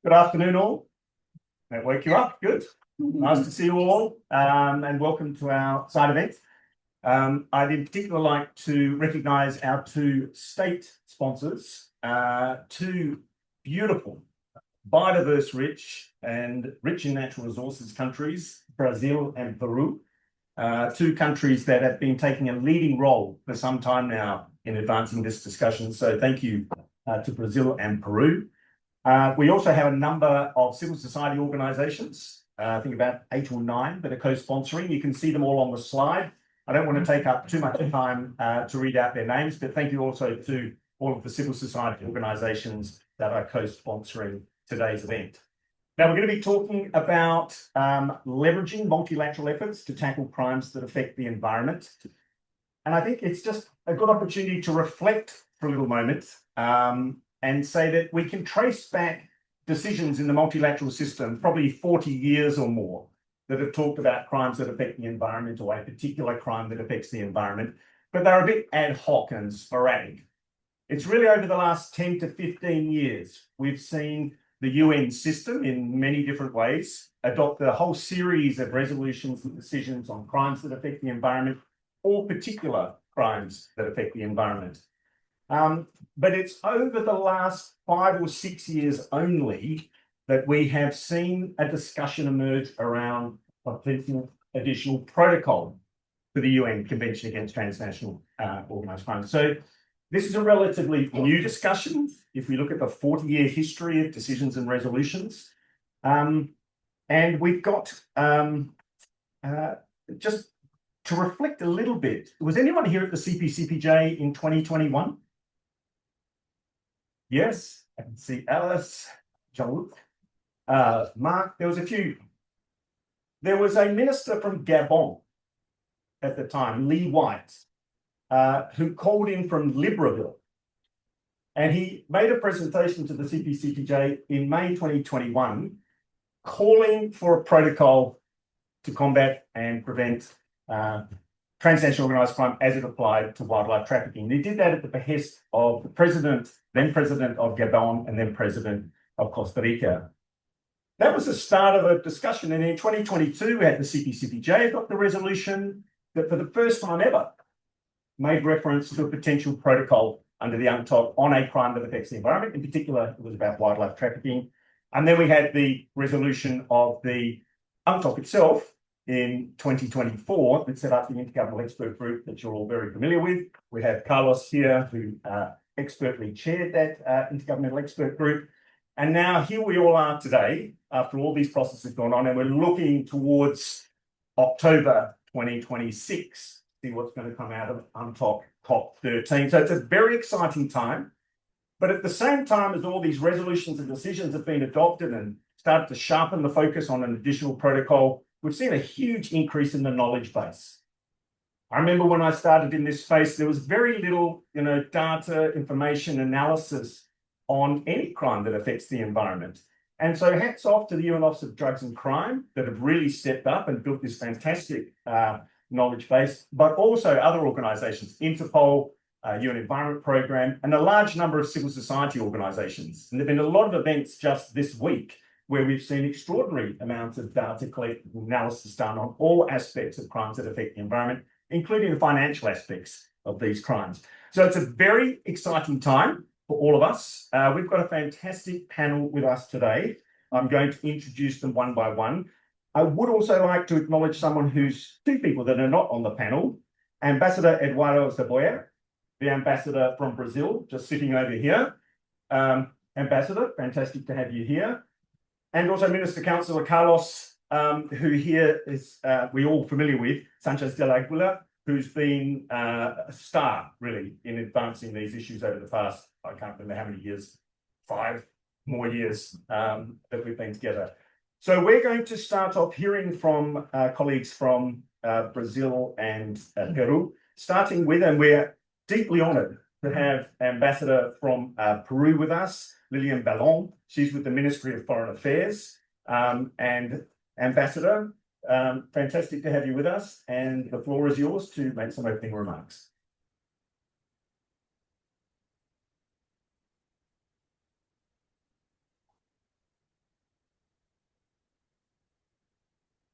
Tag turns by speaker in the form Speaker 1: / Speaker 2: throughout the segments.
Speaker 1: Good afternoon, all. That wake you up. Good. Nice to see you all, and welcome to our side event. I'd in particular like to recognise our two state sponsors, two beautiful, biodiverse, rich in natural resources countries, Brazil and Peru. Two countries that have been taking a leading role for some time now in advancing this discussion. So thank you to Brazil and Peru. We also have a number of civil society organisations, I think about 8 or 9 that are co-sponsoring. You can see them all on the slide. I don't want to take up too much time to read out their names, but thank you also to all of the civil society organisations that are co-sponsoring today's event. Now, we're going to be talking about leveraging multilateral efforts to tackle crimes that affect the environment. And I think it's just a good opportunity to reflect for a little moment and say that we can trace back decisions in the multilateral system, probably 40 years or more, that have talked about crimes that affect the environment or a particular crime that affects the environment, but they're a bit ad hoc and sporadic. It's really over the last 10 to 15 years, we've seen the UN system in many different ways adopt a whole series of resolutions and decisions on crimes that affect the environment, or particular crimes that affect the environment. But it's over the last 5 or 6 years only that we have seen a discussion emerge around potential additional protocol for the UN Convention Against Transnational Organised Crime. So this is a relatively new discussion if we look at the 40-year history of decisions and resolutions. And we've got, just to reflect a little bit, was anyone here at the CPCPJ in 2021? Yes, I can see Alice, John, Mark, there was a few. There was a minister from Gabon at the time, Lee White, who called in from Libreville. And he made a presentation to the CPCPJ in May 2021, calling for a protocol to combat and prevent transnational organised crime as it applied to wildlife trafficking. He did that at the behest of the president, then president of Gabon, and then president of Costa Rica. That was the start of a discussion. And in 2022, we had the CPCPJ adopt the resolution that for the first time ever made reference to a potential protocol under the UNCTAD on a crime that affects the environment. In particular, it was about wildlife trafficking. And then we had the resolution of the UNCTAD itself in 2024 that set up the Intergovernmental Expert Group that you're all very familiar with. We have Carlos here, who expertly chaired that Intergovernmental Expert Group. And now here we all are today, after all these processes have gone on, and we're looking towards October 2026, see what's going to come out of UNCTAD COP13. So it's a very exciting time. But at the same time as all these resolutions and decisions have been adopted and started to sharpen the focus on an additional protocol, we've seen a huge increase in the knowledge base. I remember when I started in this space, there was very little, data, information, analysis on any crime that affects the environment. And so hats off to the UN Office of Drugs and Crime that have really stepped up and built this fantastic knowledge base, but also other organisations, Interpol, UN Environment Programme, and a large number of civil society organisations. And there have been a lot of events just this week where we've seen extraordinary amounts of data collected and analysis done on all aspects of crimes that affect the environment, including the financial aspects of these crimes. So it's a very exciting time for all of us. We've got a fantastic panel with us today. I'm going to introduce them one by one. I would also like to acknowledge two people that are not on the panel. Ambassador Eduardo Zaboya, the ambassador from Brazil, just sitting over here. Ambassador, fantastic to have you here. And also Minister Councillor Carlos, who here is, we're all familiar with, Sanchez de la Aguila, who's been a star, really, in advancing these issues over the past, I can't remember how many years, 5 more years that we've been together. So we're going to start off hearing from colleagues from Brazil and Peru, starting with, and we're deeply honoured to have Ambassador from Peru with us, Lilian Ballon. She's with the Ministry of Foreign Affairs. And Ambassador, fantastic to have you with us. And the floor is yours to make some opening remarks.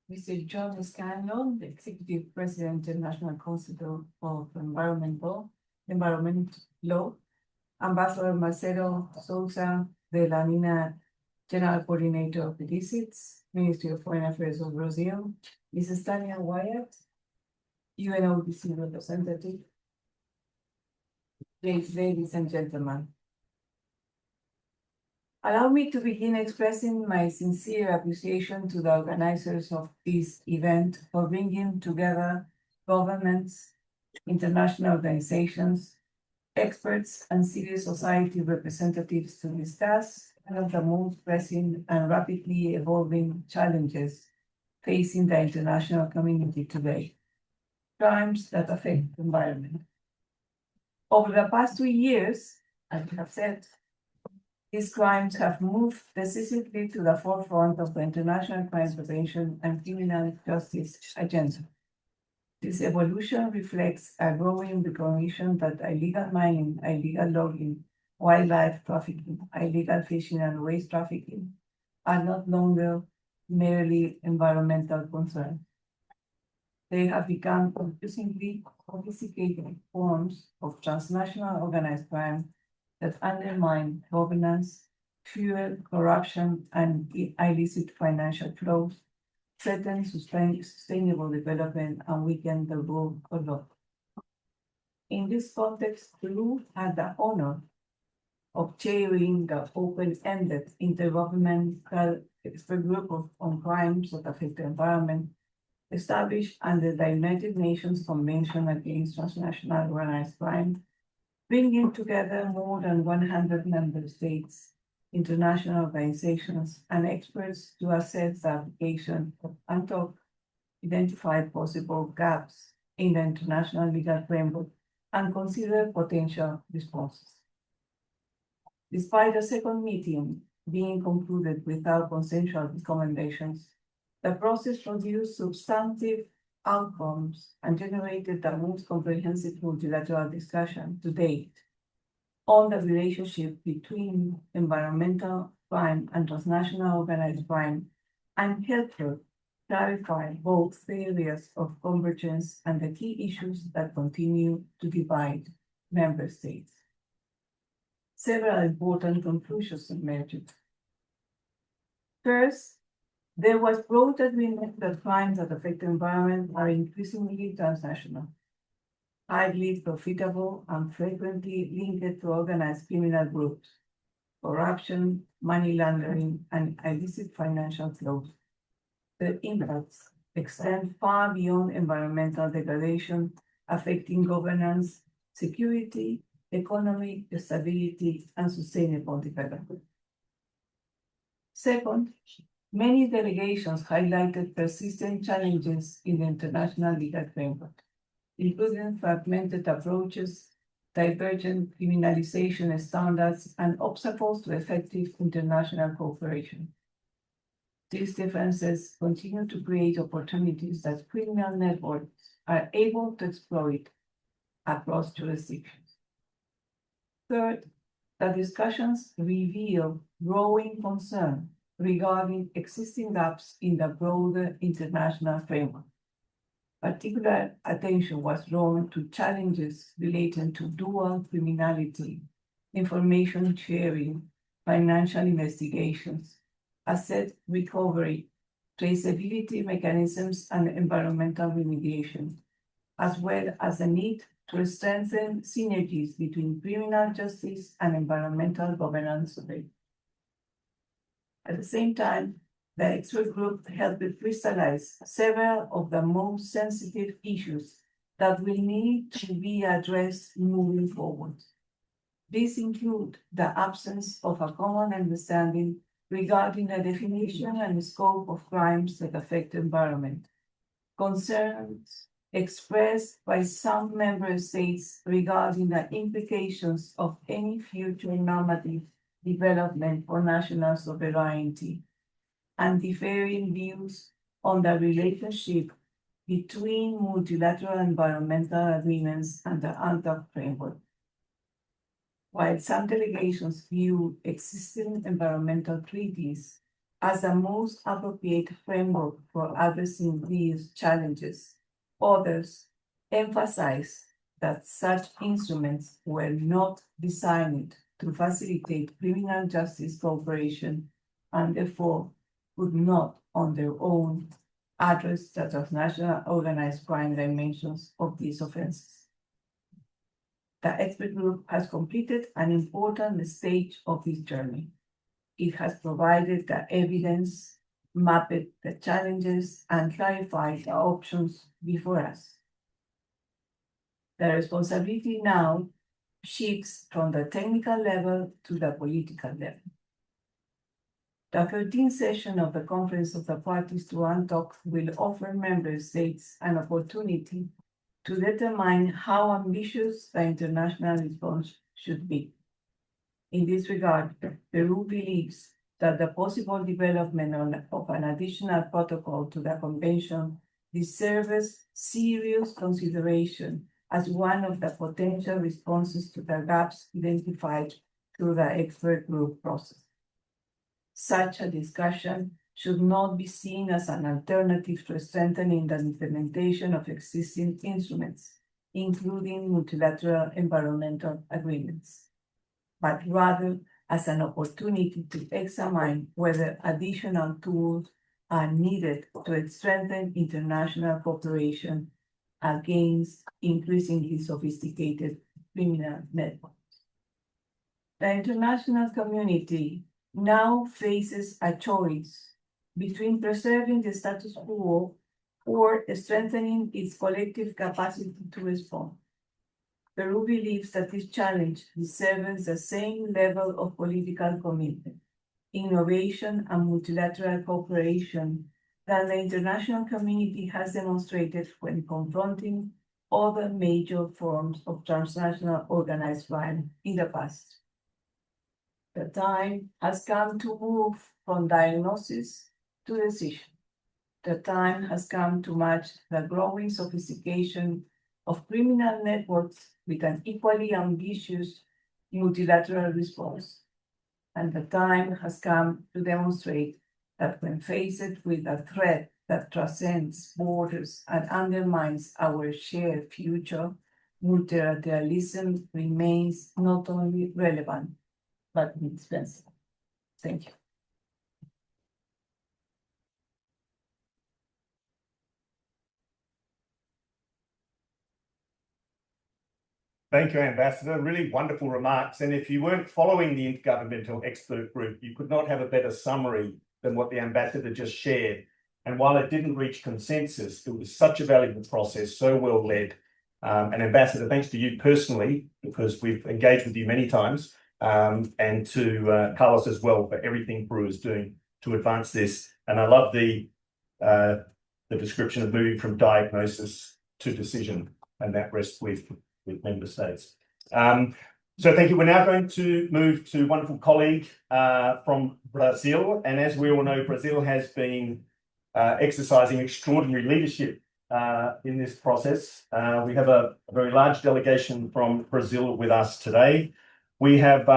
Speaker 2: Mr. John Scanlon, the Executive President, International Council of Environment Law, Ambassador Marcelo Sousa de la Mina, General Coordinator of the Visits, Ministry of Foreign Affairs of Brazil, Mrs. Tanya Wyatt, UNODC representative. Ladies and gentlemen, allow me to begin expressing my sincere appreciation to the organizers of this event for bringing together governments, international organizations, experts, and civil society representatives to discuss one of the most pressing and rapidly evolving challenges facing the international community today: crimes that affect the environment. Over the past 2 years, as you have said, these crimes have moved decisively to the forefront of the international crime prevention and criminal justice agenda. This evolution reflects a growing recognition that illegal mining, illegal logging, wildlife trafficking, illegal fishing, and waste trafficking are not longer merely environmental concerns. They have become increasingly sophisticated forms of transnational organized crime that undermine governance, fuel corruption, and illicit financial flows, threaten sustainable development, and weaken the rule of law. In this context, Peru had the honor of chairing the open-ended intergovernmental expert group on crimes that affect the environment, established under the United Nations Convention Against Transnational Organized Crime, bringing together more than 100 member states, international organizations, and experts to assess the application and to identify possible gaps in the international legal framework and consider potential responses. Despite the second meeting being concluded without consensual recommendations, the process produced substantive outcomes and generated the most comprehensive multilateral discussion to date on the relationship between environmental crime and transnational organized crime, and helped clarify both the areas of convergence and the key issues that continue to divide member states. Several important conclusions emerged. First, there was broad agreement that crimes that affect the environment are increasingly transnational, highly profitable, and frequently linked to organized criminal groups, corruption, money laundering, and illicit financial flows. The impacts extend far beyond environmental degradation, affecting governance, security, economic stability, and sustainable development. Second, many delegations highlighted persistent challenges in the international legal framework, including fragmented approaches, divergent criminalization standards, and obstacles to effective international cooperation. These differences continue to create opportunities that criminal networks are able to exploit across jurisdictions. Third, the discussions reveal growing concern regarding existing gaps in the broader international framework. Particular attention was drawn to challenges relating to dual criminality, information sharing, financial investigations, asset recovery, traceability mechanisms, and environmental remediation, as well as the need to strengthen synergies between criminal justice and environmental governance. At the same time, the expert group helped crystallize several of the most sensitive issues that will need to be addressed moving forward. These include the absence of a common understanding regarding the definition and scope of crimes that affect the environment, concerns expressed by some member states regarding the implications of any future normative development for national sovereignty, and differing views on the relationship between multilateral environmental agreements and the UNCTAD framework. While some delegations view existing environmental treaties as the most appropriate framework for addressing these challenges. Others emphasize that such instruments were not designed to facilitate criminal justice cooperation and therefore would not on their own address the transnational organized crime dimensions of these offenses. The expert group has completed an important stage of this journey. It has provided the evidence, mapped the challenges, and clarified the options before us. The responsibility now shifts from the technical level to the political level. The 13th session of the Conference of the Parties to UNTOC will offer member states an opportunity to determine how ambitious the international response should be. In this regard, Peru believes that the possible development of an additional protocol to the Convention deserves serious consideration as one of the potential responses to the gaps identified through the expert group process. Such a discussion should not be seen as an alternative to strengthening the implementation of existing instruments, including multilateral environmental agreements, but rather as an opportunity to examine whether additional tools are needed to strengthen international cooperation against increasingly sophisticated criminal networks. The international community now faces a choice between preserving the status quo or strengthening its collective capacity to respond. Peru believes that this challenge deserves the same level of political commitment, innovation, and multilateral cooperation that the international community has demonstrated when confronting other major forms of transnational organized crime in the past. The time has come to move from diagnosis to decision. The time has come to match the growing sophistication of criminal networks with an equally ambitious multilateral response. And the time has come to demonstrate that when faced with a threat that transcends borders and undermines our shared future, multilateralism remains not only relevant, but indispensable. Thank you.
Speaker 1: Thank you, Ambassador. Really wonderful remarks. And if you weren't following the Intergovernmental Expert Group, you could not have a better summary than what the Ambassador just shared. And while it didn't reach consensus, it was such a valuable process, so well led. And Ambassador, thanks to you personally, because we've engaged with you many times, and to Carlos as well for everything Peru is doing to advance this. And I love the description of moving from diagnosis to decision, and that rests with member states. So thank you. We're now going to move to a wonderful colleague from Brazil. And as we all know, Brazil has been exercising extraordinary leadership in this process. We have a very large delegation from Brazil with us today. We have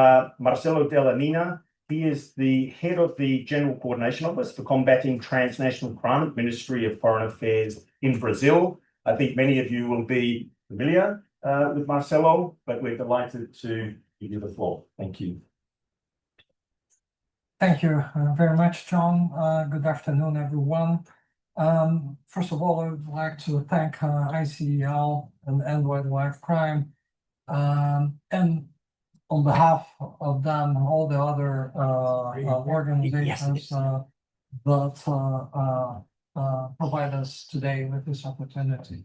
Speaker 1: Marcelo Delanina. He is the head of the General Coordination Office for Combating Transnational Crime at Ministry of Foreign Affairs in Brazil. I think many of you will be familiar with Marcelo, but we're delighted to give you the floor. Thank you.
Speaker 3: Thank you very much, John. Good afternoon, everyone. First of all, I would like to thank ICEL and End Wildlife Crime, and on behalf of them, all the other organizations that provide us today with this opportunity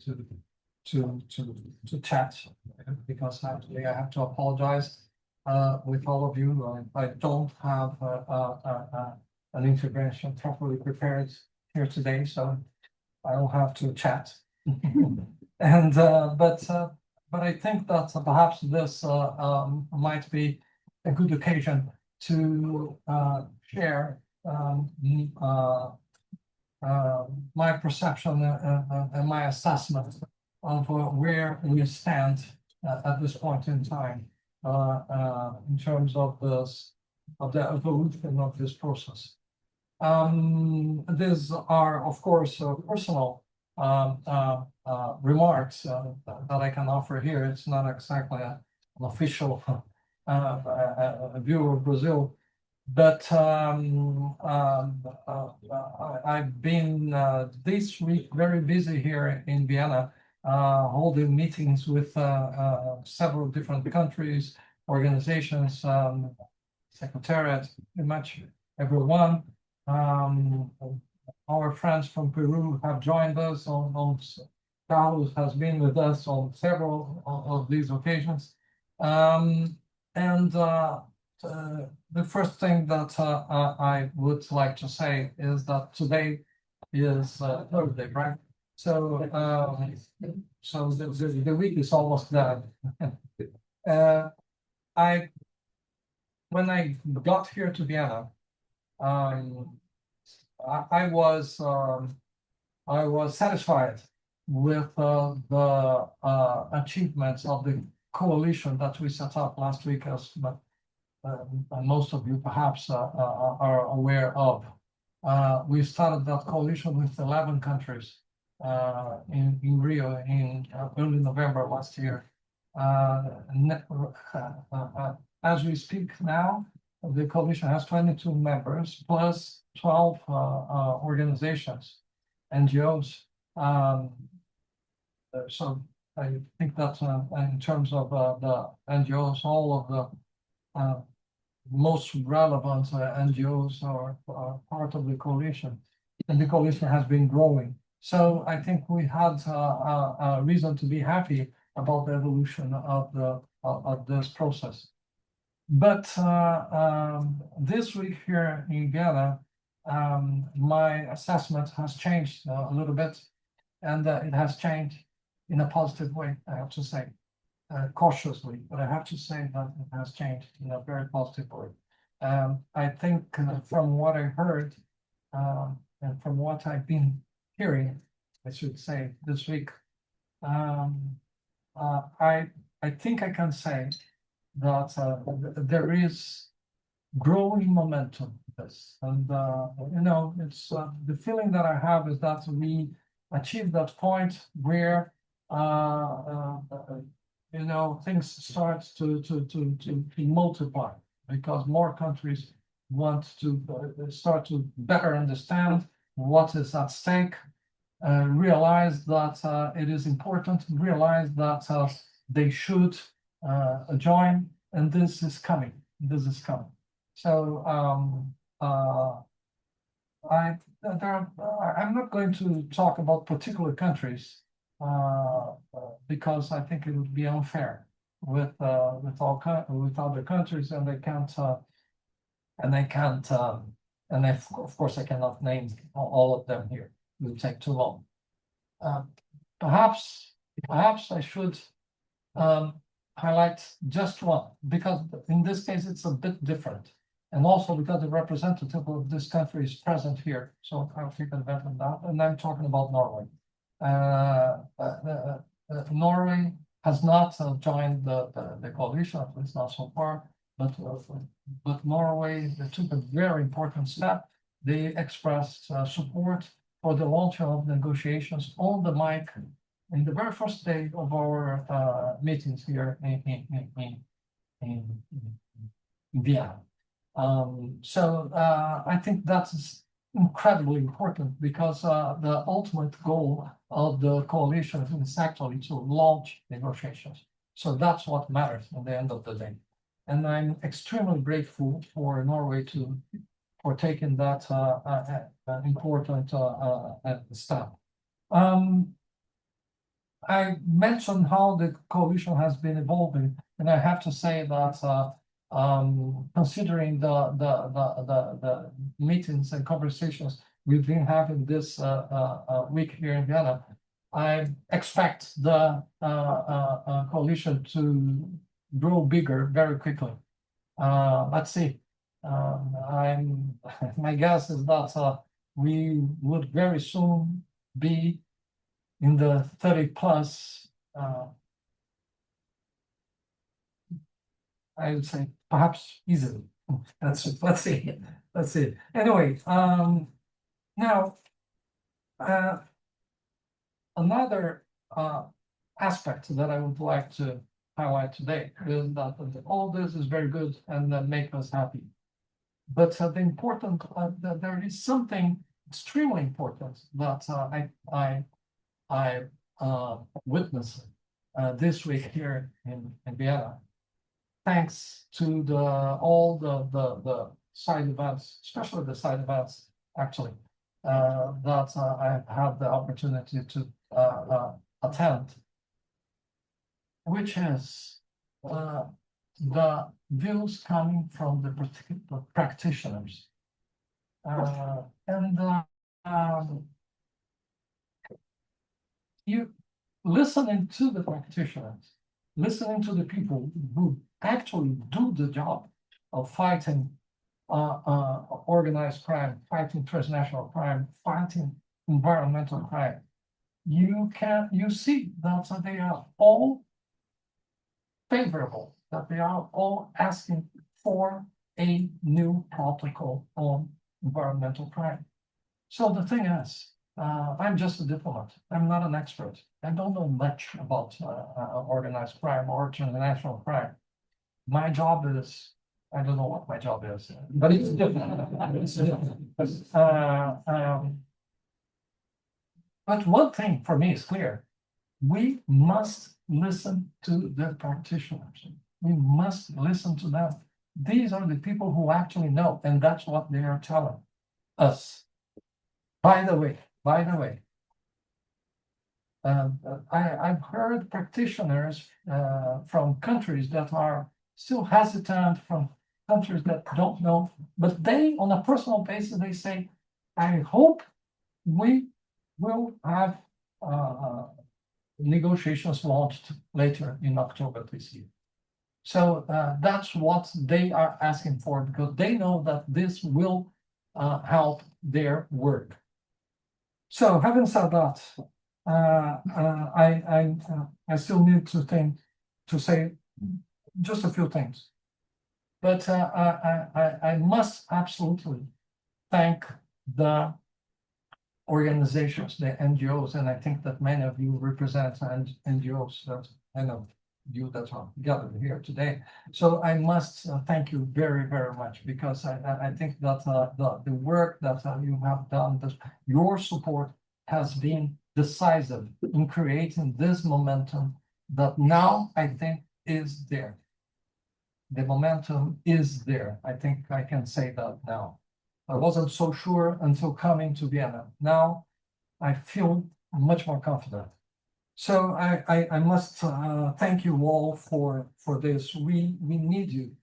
Speaker 3: to chat, because actually I have to apologize with all of you. I don't have an intervention properly prepared here today, so I will have to chat. And but I think that perhaps this might be a good occasion to share my perception and my assessment of where we stand at this point in time in terms of the evolution of this process. These are, of course, personal remarks that I can offer here. It's not exactly an official view of Brazil. But I've been this week very busy here in Vienna, holding meetings with several different countries, organizations, secretariat, pretty much everyone. Our friends from Peru have joined us Carlos has been with us on several of these occasions. The first thing that I would like to say is that today is Thursday, right? So the week is almost done. When I got here to Vienna, I was satisfied with the achievements of the coalition that we set up last week, as most of you perhaps are aware of. We started that coalition with 11 countries in Rio in early November last year. As we speak now, the coalition has 22 members plus 12 organizations, NGOs. So I think that in terms of the NGOs, all of the most relevant NGOs are part of the coalition, and the coalition has been growing. So I think we had a reason to be happy about the evolution of this process. But this week here in Vienna, my assessment has changed a little bit, and it has changed in a positive way, I have to say. Cautiously, but I have to say that it has changed in a very positive way. I think from what I heard and from what I've been hearing, I should say this week, I think I can say that there is growing momentum in this, and it's the feeling that I have is that we achieved that point where things start to multiply because more countries want to start to better understand what is at stake, realize that it is important, realize that they should join, and this is coming. This is coming. So I'm not going to talk about particular countries. Because I think it would be unfair with other countries, and I can't, of course I cannot name all of them here. It would take too long. Perhaps I should highlight just one, because in this case it's a bit different, and also because the representative of this country is present here, so I'll take advantage of that. And I'm talking about Norway. Norway has not joined the coalition, at least not so far, but Norway took a very important step. They expressed support for the launch of negotiations on the mic in the very first day of our meetings here in Vienna. So I think that's incredibly important, because the ultimate goal of the coalition is actually to launch negotiations. So that's what matters at the end of the day. And I'm extremely grateful for Norway for taking that important step. I mentioned how the coalition has been evolving, and I have to say that considering the meetings and conversations we've been having this week here in Vienna, I expect the coalition to grow bigger very quickly. Let's see. My guess is that we would very soon be in the 30 plus. I would say perhaps easily let's see. Anyway, now, another aspect that I would like to highlight today is that all this is very good and that make us happy. But the important, there is something extremely important that I witnessed this week here in Vienna, thanks to all the side events, especially the side events, actually, that I had the opportunity to attend, which is the views coming from the practitioners. You listening to the practitioners, listening to the people who actually do the job of fighting organized crime, fighting transnational crime, fighting environmental crime, you see that they are all favorable, that they are all asking for a new protocol on environmental crime. So the thing is, I'm just a diplomat. I'm not an expert. I don't know much about organized crime or international crime. My job is, I don't know what my job is, but it's different. It's different. But one thing for me is clear. We must listen to the practitioners. We must listen to them. These are the people who actually know, and that's what they are telling us. By the way, I've heard practitioners from countries that are still hesitant, from countries that don't know, but they, on a personal basis, they say, I hope we will have negotiations launched later in October this year. So that's what they are asking for, because they know that this will help their work. So having said that, I still need to say just a few things, but I must absolutely thank the organizations, the NGOs, and I think that many of you represent NGOs that I know you that are gathered here today. So I must thank you very, very much, because I think that the work that you have done, your support has been decisive in creating this momentum that now I think is there. The momentum is there. I think I can say that now. I wasn't so sure until coming to Vienna. Now I feel much more confident. So I must thank you all for this. We need you,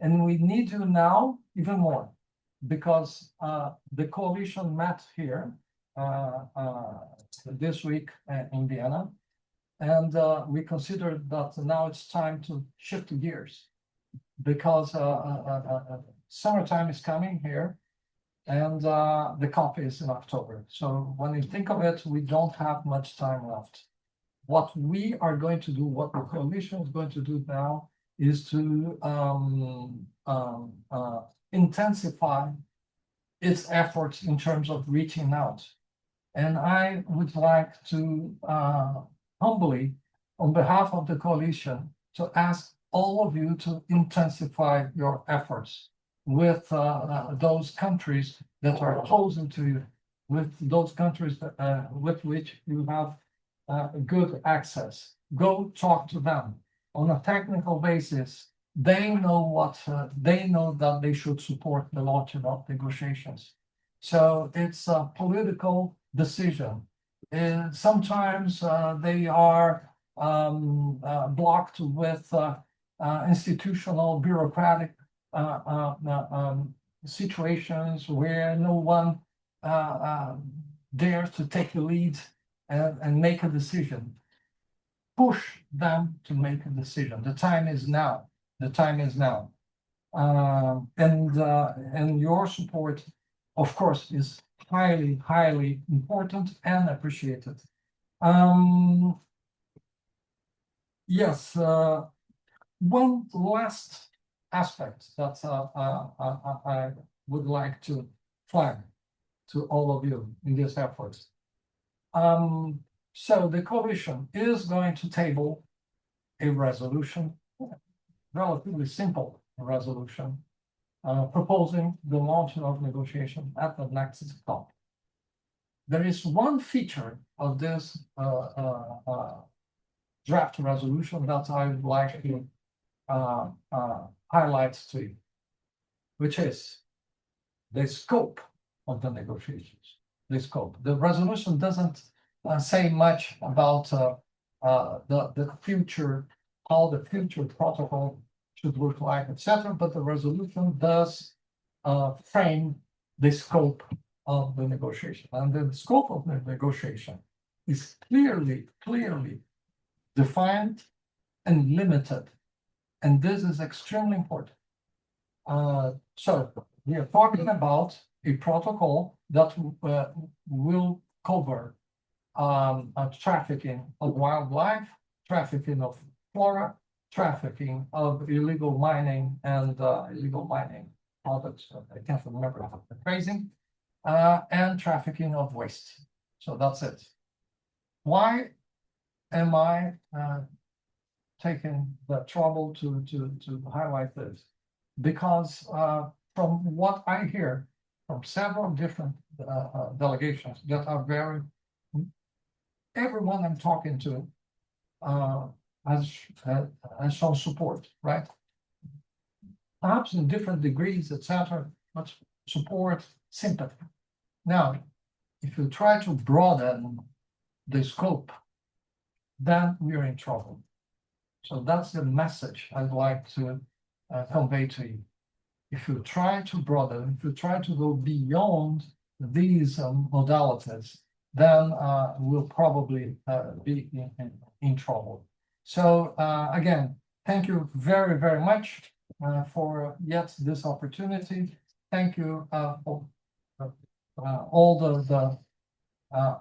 Speaker 3: and we need you now even more, because the coalition met here this week in Vienna, and we considered that now it's time to shift gears, because summertime is coming here, and the COP is in October. So when you think of it, we don't have much time left. What we are going to do, what the coalition is going to do now, is to intensify its efforts in terms of reaching out. And I would like to humbly, on behalf of the coalition, to ask all of you to intensify your efforts with those countries that are chosen to you, with those countries that, with which you have good access. Go talk to them on a technical basis. They know what they know that they should support the launching of negotiations. So it's a political decision. And sometimes they are blocked with institutional, bureaucratic situations where no one dares to take the lead and make a decision. Push them to make a decision. The time is now. The time is now. And your support, of course, is highly, highly important and appreciated. Yes, one last aspect that I would like to flag to all of you in this effort. So the coalition is going to table a resolution, relatively simple resolution, proposing the launch of negotiation at the next COP. There is one feature of this draft resolution that I would like to highlight to you, which is the scope of the negotiations. The scope. The resolution doesn't say much about the future, how the future protocol should look like, etc. But the resolution does frame the scope of the negotiation, and the scope of the negotiation is clearly defined and limited, and this is extremely important. So we are talking about a protocol that will cover trafficking of wildlife, trafficking of flora, trafficking of illegal mining and illegal mining products. I can't remember the phrasing, and trafficking of waste. So that's it. Why am I taking the trouble to highlight this? Because from what I hear from several different delegations that are very, everyone I'm talking to has shown support, right? Perhaps in different degrees, etc., but support, sympathy. Now, if you try to broaden the scope, then we're in trouble. So that's the message I'd like to convey to you. If you try to broaden, if you try to go beyond these modalities, then we'll probably be in trouble. So again, thank you very, very much for yet this opportunity. Thank you for all the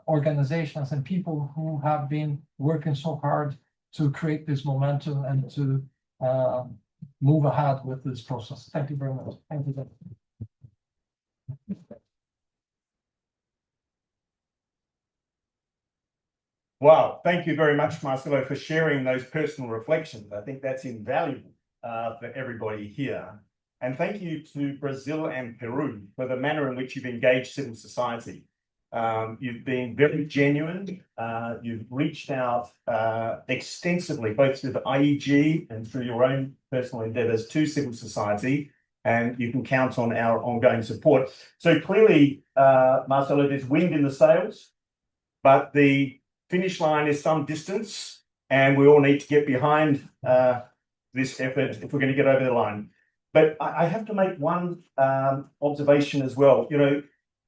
Speaker 3: organizations and people who have been working so hard to create this momentum and to move ahead with this process. Thank you very much. Thank you.
Speaker 1: Wow, thank you very much, Marcelo, for sharing those personal reflections. I think that's invaluable for everybody here. And thank you to Brazil and Peru for the manner in which you've engaged civil society. You've been very genuine. You've reached out extensively, both through the IEG and through your own personal endeavors to civil society, and you can count on our ongoing support. So clearly, Marcelo, there's wind in the sails, but the finish line is some distance, and we all need to get behind this effort if we're going to get over the line. But I have to make one observation as well. You know,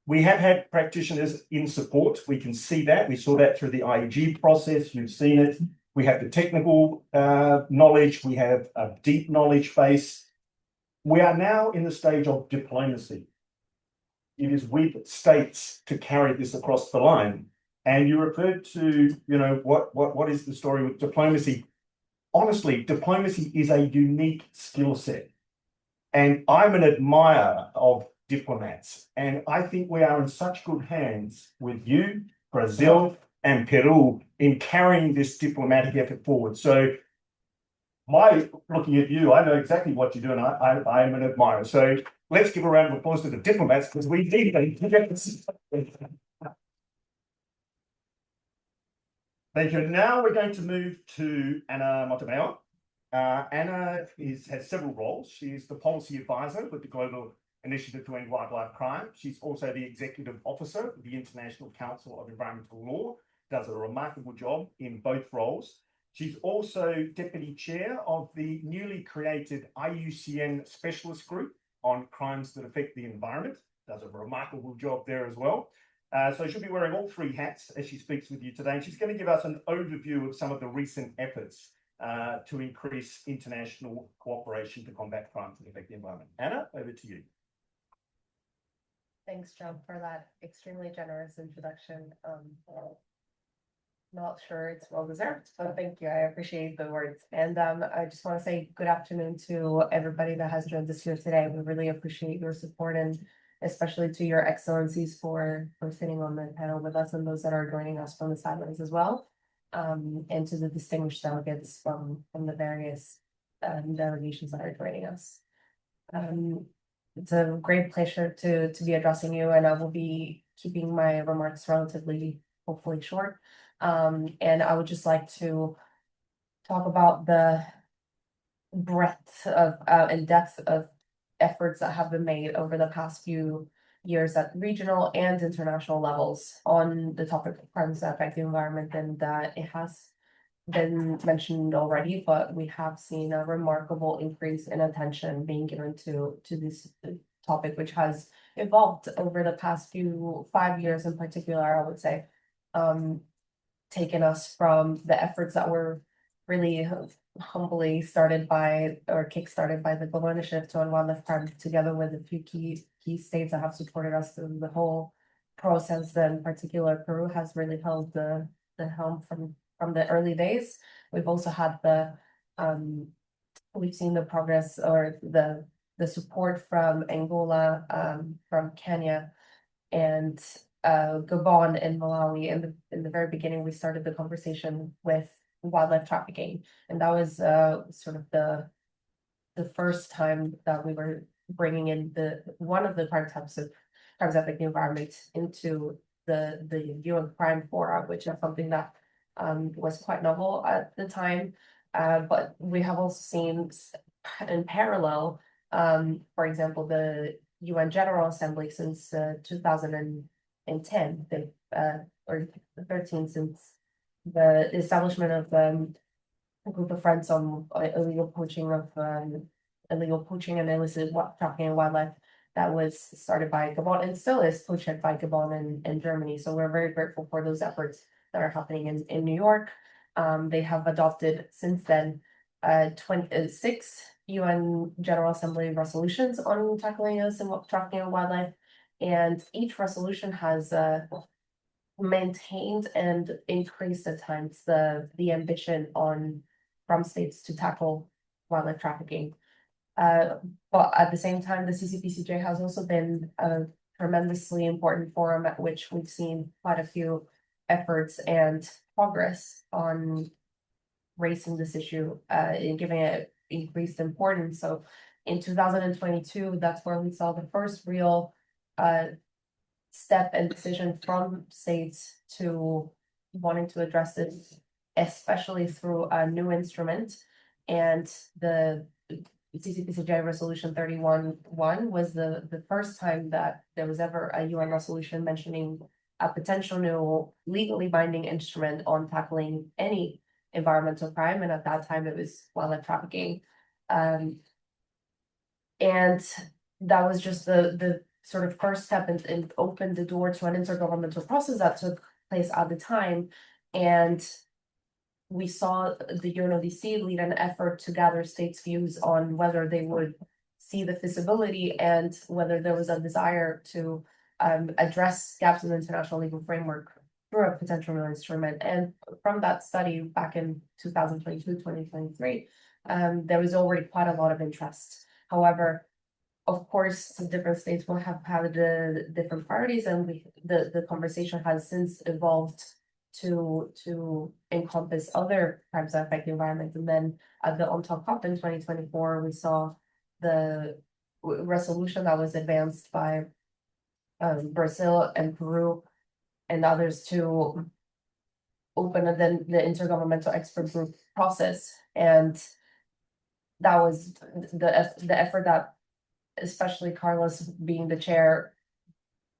Speaker 1: we have had practitioners in support. We can see that. We saw that through the IEG process. You've seen it. We have the technical knowledge. We have a deep knowledge base. We are now in the stage of diplomacy. It is with states to carry this across the line. And you referred to, you know, what is the story with diplomacy? Honestly, diplomacy is a unique skill set. And I'm an admirer of diplomats. And I think we are in such good hands with you, Brazil, and Peru in carrying this diplomatic effort forward. So looking at you, I know exactly what you're doing. I am an admirer. So let's give a round of applause to the diplomats because we need them. Thank you. Now we're going to move to Ana Montemeo. Ana has several roles. She's the policy advisor with the Global Initiative to End Wildlife Crime. She's also the executive officer of the International Council of Environmental Law, does a remarkable job in both roles. She's also deputy chair of the newly created IUCN Specialist Group on Crimes that Affect the Environment, does a remarkable job there as well. So she'll be wearing all three hats as she speaks with you today. And she's going to give us an overview of some of the recent efforts to increase international cooperation to combat crimes that affect the environment. Ana, over to you.
Speaker 4: Thanks, John, for that extremely generous introduction. Not sure it's well deserved, but thank you. I appreciate the words. And I just want to say good afternoon to everybody that has joined us here today. We really appreciate your support and especially to your excellencies for sitting on the panel with us and those that are joining us from the sidelines as well. And to the distinguished delegates from the various delegations that are joining us. It's a great pleasure to be addressing you, and I will be keeping my remarks relatively, hopefully short. And I would just like to talk about the breadth of and depth of efforts that have been made over the past few years at regional and international levels on the topic of crimes that affect the environment, and that it has been mentioned already, but we have seen a remarkable increase in attention being given to this topic, which has evolved over the past 5 years in particular, I would say. Taken us from the efforts that were really humbly started by or kickstarted by the Global Initiative to End Wildlife Crime, together with a few key states that have supported us through the whole process. Then, in particular, Peru has really held the helm from the early days. We've also had we've seen the progress or the support from Angola, from Kenya, and Gabon and Malawi. In the very beginning, we started the conversation with wildlife trafficking, and that was sort of the first time that we were bringing in one of the types of crimes affecting the environment into the UN Crime Forum, which is something that was quite novel at the time. But we have also seen in parallel, for example, the UN General Assembly since 2010, or 13, since the establishment of a group of friends on illegal poaching and illicit trafficking in wildlife that was started by Gabon and still is pushed by Gabon and Germany. So we're very grateful for those efforts that are happening in New York. They have adopted since then 26 UN General Assembly resolutions on tackling illicit trafficking in wildlife, and each resolution has maintained and increased at times the ambition from states to tackle wildlife trafficking. But at the same time, the CCPCJ has also been a tremendously important forum at which we've seen quite a few efforts and progress on raising this issue and giving it increased importance. So in 2022, that's where we saw the first real step and decision from states to wanting to address this, especially through a new instrument. And the CCPCJ Resolution 31-1 was the first time that there was ever a UN resolution mentioning a potential new legally binding instrument on tackling any environmental crime, and at that time it was wildlife trafficking. And that was just the sort of first step and opened the door to an intergovernmental process that took place at the time. And we saw the UNODC lead an effort to gather states' views on whether they would see the feasibility and whether there was a desire to address gaps in the international legal framework through a potential new instrument. And from that study back in 2022-2023, there was already quite a lot of interest. However, of course, different states will have had different priorities, and the conversation has since evolved to encompass other crimes that affect the environment. And then at the UNCTAD COP in 2024, we saw the resolution that was advanced by Brazil and Peru and others to open the intergovernmental expert group process. And that was the effort that, especially Carlos being the chair,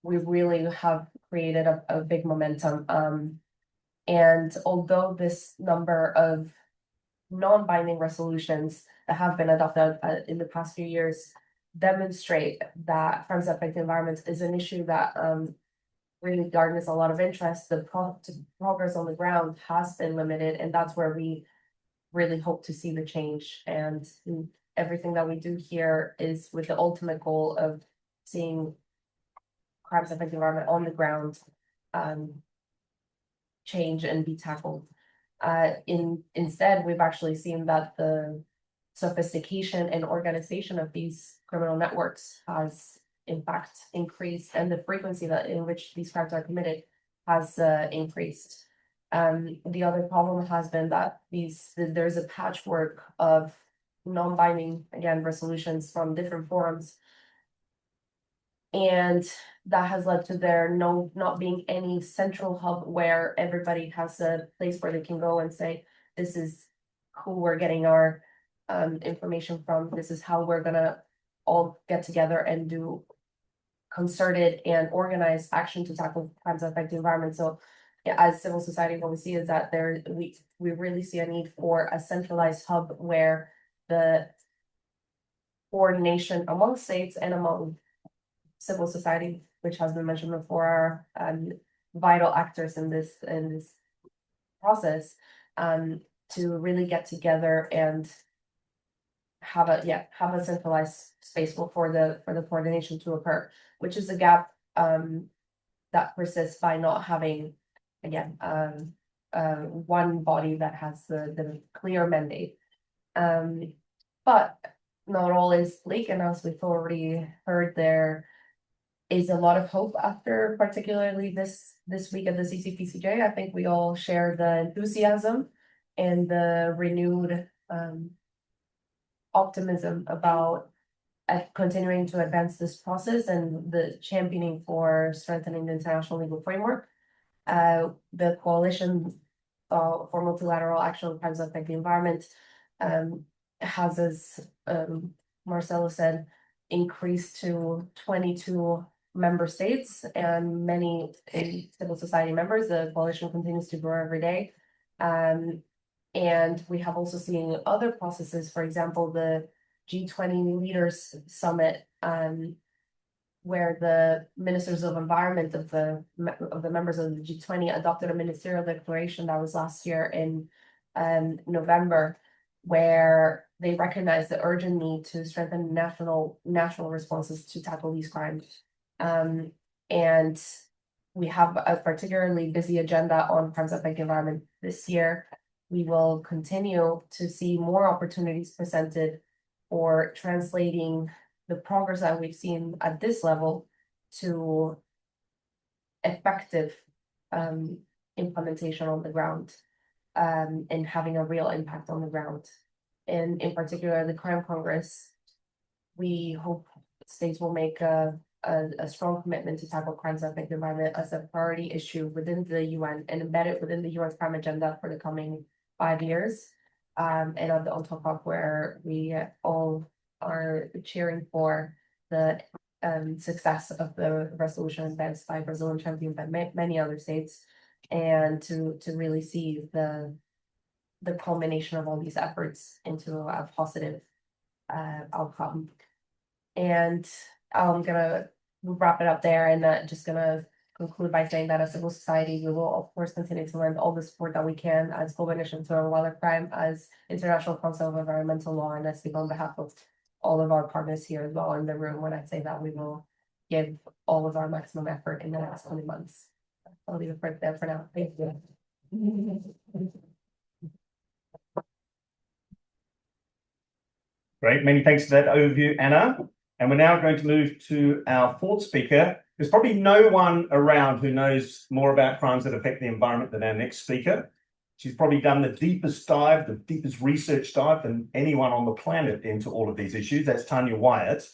Speaker 4: we really have created a big momentum. And although this number of non-binding resolutions that have been adopted in the past few years demonstrate that crimes that affect the environment is an issue that really garners a lot of interest, the progress on the ground has been limited, and that's where we really hope to see the change. And everything that we do here is with the ultimate goal of seeing crimes affecting the environment on the ground change and be tackled. Instead, we've actually seen that the sophistication and organization of these criminal networks has in fact increased, and the frequency in which these crimes are committed has increased. The other problem has been that there's a patchwork of non-binding, again, resolutions from different forums. And that has led to there not being any central hub where everybody has a place where they can go and say, this is who we're getting our information from. This is how we're gonna all get together and do concerted and organized action to tackle crimes that affect the environment. So yeah, as civil society, what we see is that we really see a need for a centralized hub where the coordination among states and among civil society, which has been mentioned before, are vital actors in this process, to really get together and have a centralized space for the coordination to occur, which is a gap that persists by not having, again, one body that has the clear mandate. But not all is bleak, and as we've already heard, there is a lot of hope after particularly this week at the CCPCJ. I think we all share the enthusiasm and the renewed optimism about continuing to advance this process and the championing for strengthening the international legal framework. The coalition for multilateral action on crimes that affect the environment has, as Marcelo said, increased to 22 member states and many civil society members. The coalition continues to grow every day. And we have also seen other processes, for example, the G20 Leaders Summit, where the ministers of environment of the members of the G20 adopted a ministerial declaration that was last year in November, where they recognized the urgent need to strengthen national responses to tackle these crimes. And we have a particularly busy agenda on crimes that affect the environment this year. We will continue to see more opportunities presented for translating the progress that we've seen at this level to effective implementation on the ground, and having a real impact on the ground. And in particular, the Crime Congress, we hope states will make a strong commitment to tackle crimes that affect the environment as a priority issue within the UN and embed it within the UN's crime agenda for the coming 5 years. And on top of where we all are cheering for the success of the resolution advanced by Brazil and championed by many other states, and to really see the culmination of all these efforts into a positive outcome. And I'm gonna wrap it up there, and just gonna conclude by saying that as civil society, we will of course continue to lend all the support that we can as coalition to wildlife crime, as International Council of Environmental Law, and I speak on behalf of all of our partners here as well in the room when I say that we will give all of our maximum effort in the next 20 months. I'll leave it right there for now. Thank you.
Speaker 1: Great, many thanks for that overview, Anna. And we're now going to move to our fourth speaker. There's probably no one around who knows more about crimes that affect the environment than our next speaker. She's probably done the deepest dive, the deepest research dive than anyone on the planet into all of these issues. That's Tanya Wyatt.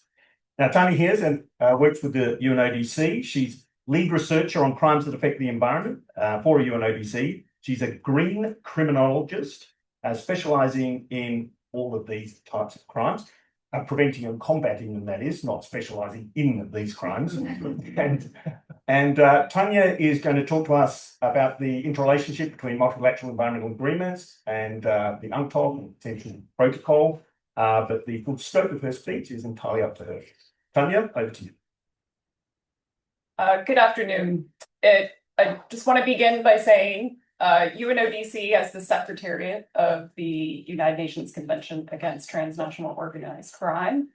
Speaker 1: Now, Tanya here and works with the UNODC. She's lead researcher on crimes that affect the environment for UNODC. She's a green criminologist, specializing in all of these types of crimes, preventing and combating them, that is, not specializing in these crimes. And Tanya is going to talk to us about the interrelationship between multilateral environmental agreements and the UNCTAD and potential protocol. But the full scope of her speech is entirely up to her. Tanya, over to you.
Speaker 5: Good afternoon. I just want to begin by saying UNODC, as the Secretariat of the United Nations Convention Against Transnational Organized Crime,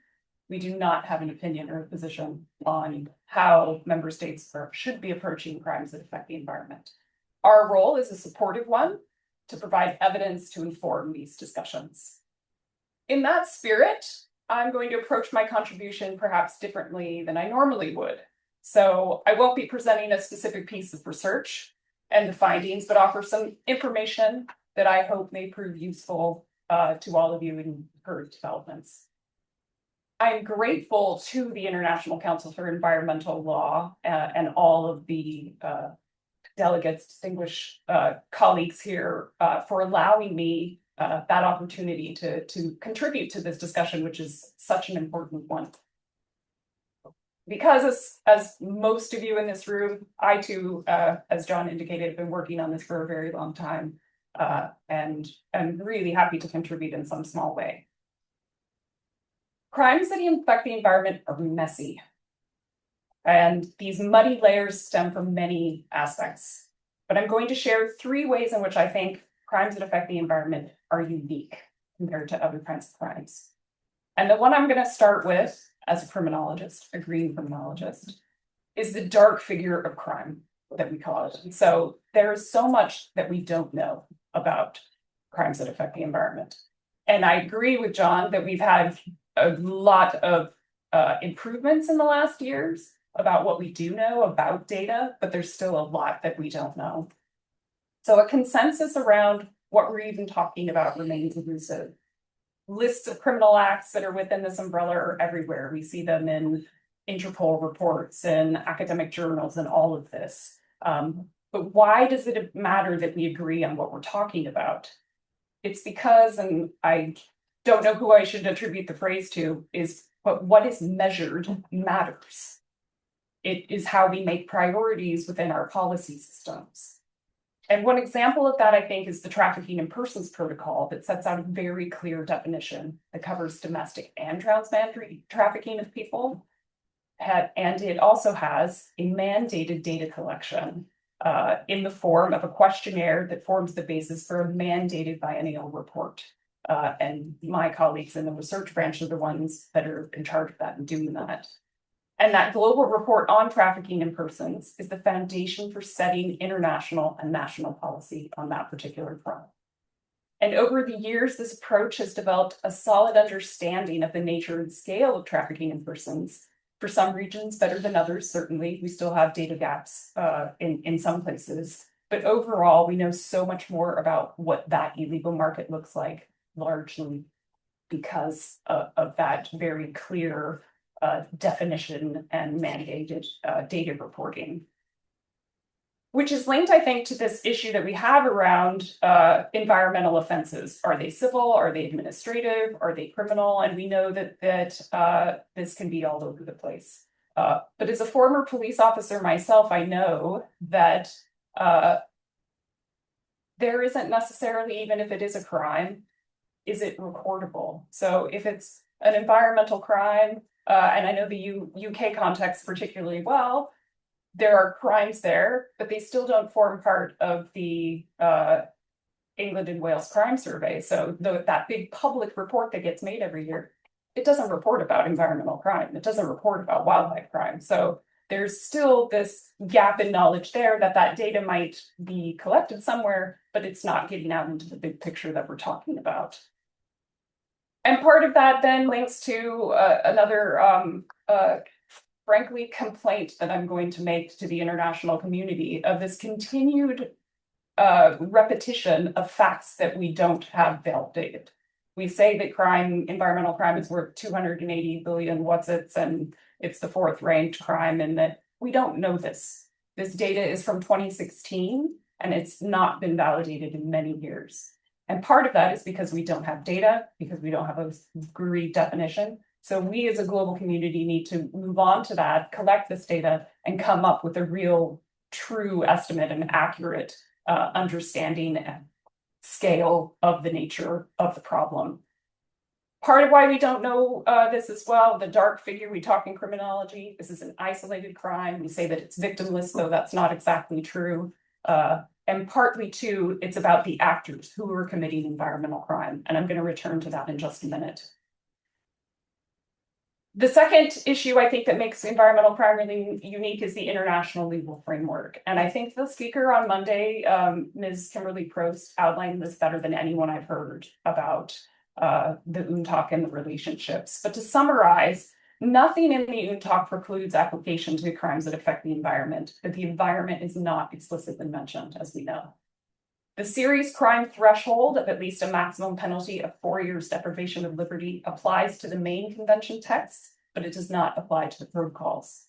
Speaker 5: we do not have an opinion or a position on how member states should be approaching crimes that affect the environment. Our role is a supportive one to provide evidence to inform these discussions. In that spirit, I'm going to approach my contribution perhaps differently than I normally would. So I won't be presenting a specific piece of research and the findings, but offer some information that I hope may prove useful to all of you in current developments. I'm grateful to the International Council for Environmental Law and all of the delegates, distinguished colleagues here for allowing me that opportunity to contribute to this discussion, which is such an important one. Because as most of you in this room, I too, as John indicated, have been working on this for a very long time, and I'm really happy to contribute in some small way. Crimes that affect the environment are messy, and these muddy layers stem from many aspects. But I'm going to share 3 ways in which I think crimes that affect the environment are unique compared to other kinds of crimes. And the one I'm going to start with, as a criminologist, a green criminologist, is the dark figure of crime that we call it. So there is so much that we don't know about crimes that affect the environment. And I agree with John that we've had a lot of improvements in the last years about what we do know about data, but there's still a lot that we don't know. So a consensus around what we're even talking about remains elusive. Lists of criminal acts that are within this umbrella are everywhere. We see them in Interpol reports and academic journals and all of this. But why does it matter that we agree on what we're talking about? It's because, and I don't know who I should attribute the phrase to, but what is measured matters. It is how we make priorities within our policy systems. And one example of that, I think, is the Trafficking in Persons Protocol that sets out a very clear definition that covers domestic and transboundary trafficking of people. And it also has a mandated data collection in the form of a questionnaire that forms the basis for a mandated biennial report. And my colleagues in the research branch are the ones that are in charge of that and doing that. And that global report on trafficking in persons is the foundation for setting international and national policy on that particular front. And over the years, this approach has developed a solid understanding of the nature and scale of trafficking in persons. For some regions, better than others, certainly. We still have data gaps in some places. But overall, we know so much more about what that illegal market looks like, largely because of that very clear definition and mandated data reporting. Which is linked, I think, to this issue that we have around environmental offenses. Are they civil? Are they administrative? Are they criminal? And we know that this can be all over the place. But as a former police officer myself, I know that there isn't necessarily, even if it is a crime, is it recordable? So if it's an environmental crime, and I know the UK context particularly well, there are crimes there, but they still don't form part of the England and Wales crime survey. So that big public report that gets made every year, it doesn't report about environmental crime. It doesn't report about wildlife crime. So there's still this gap in knowledge there that data might be collected somewhere, but it's not getting out into the big picture that we're talking about. And part of that then links to another frankly, complaint that I'm going to make to the international community of this continued repetition of facts that we don't have validated. We say that environmental crime is worth 280 billion what's-its, and it's the 4th ranked crime, and that we don't know this. This data is from 2016, and it's not been validated in many years. And part of that is because we don't have data, because we don't have a agreed definition. So we as a global community need to move on to that, collect this data, and come up with a real, true estimate and accurate understanding and scale of the nature of the problem. Part of why we don't know this as well, the dark figure, we talk in criminology, this is an isolated crime. We say that it's victimless, though that's not exactly true. And partly too, it's about the actors who are committing environmental crime. And I'm going to return to that in just a minute. The second issue I think that makes environmental crime really unique is the international legal framework. And I think the speaker on Monday, Ms. Kimberly Prost, outlined this better than anyone I've heard about the UNTAC and the relationships. But to summarize, nothing in the UNTAC precludes application to crimes that affect the environment, but the environment is not explicitly mentioned, as we know. The serious crime threshold of at least a maximum penalty of 4 years deprivation of liberty applies to the main convention text, but it does not apply to the protocols.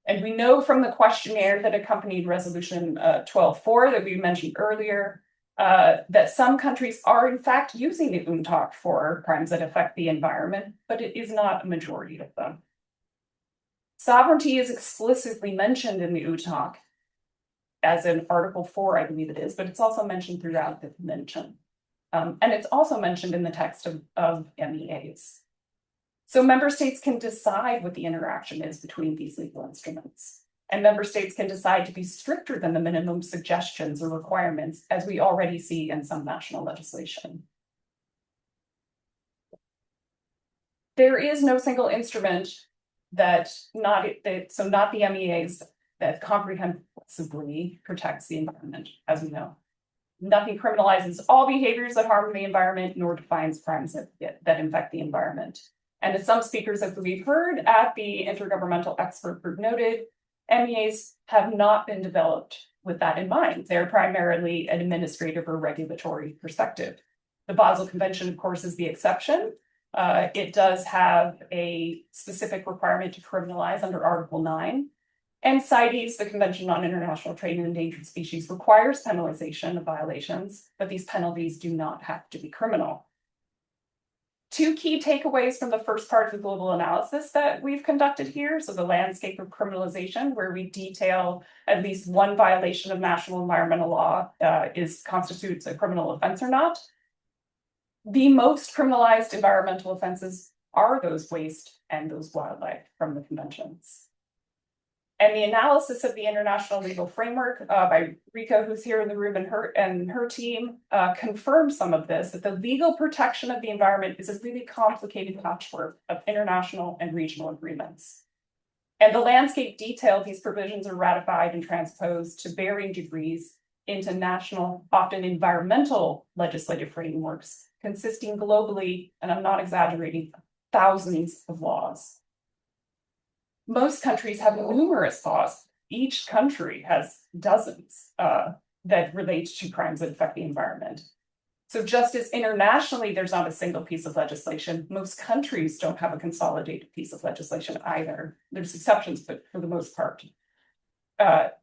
Speaker 5: And we know from the questionnaire that accompanied resolution 12.4 that we mentioned earlier, that some countries are in fact using the UNTAC for crimes that affect the environment, but it is not a majority of them. Sovereignty is explicitly mentioned in the UNTAC, as in Article 4, I believe it is, but it's also mentioned throughout the convention. And it's also mentioned in the text of MEAs. So member states can decide what the interaction is between these legal instruments. And member states can decide to be stricter than the minimum suggestions or requirements, as we already see in some national legislation. There is no single instrument not the MEAs that comprehensively protects the environment, as we know. Nothing criminalizes all behaviors that harm the environment, nor defines crimes that infect the environment. And as some speakers that we've heard at the Intergovernmental Expert Group noted, MEAs have not been developed with that in mind. They're primarily an administrative or regulatory perspective. The Basel Convention, of course, is the exception. It does have a specific requirement to criminalize under Article 9. And CITES, the Convention on International Trade in Endangered Species, requires penalization of violations, but these penalties do not have to be criminal. Two key takeaways from the first part of the global analysis that we've conducted here. So the landscape of criminalization, where we detail at least one violation of national environmental law constitutes a criminal offense or not. The most criminalized environmental offenses are those waste and those wildlife from the conventions. And the analysis of the international legal framework by Rika, who's here in the room, and her team confirmed some of this, that the legal protection of the environment is a really complicated patchwork of international and regional agreements. And the landscape detailed these provisions are ratified and transposed to varying degrees into national, often environmental legislative frameworks, consisting globally, and I'm not exaggerating, thousands of laws. Most countries have numerous laws. Each country has dozens that relate to crimes that affect the environment. So just as internationally, there's not a single piece of legislation, most countries don't have a consolidated piece of legislation either. There's exceptions, but for the most part.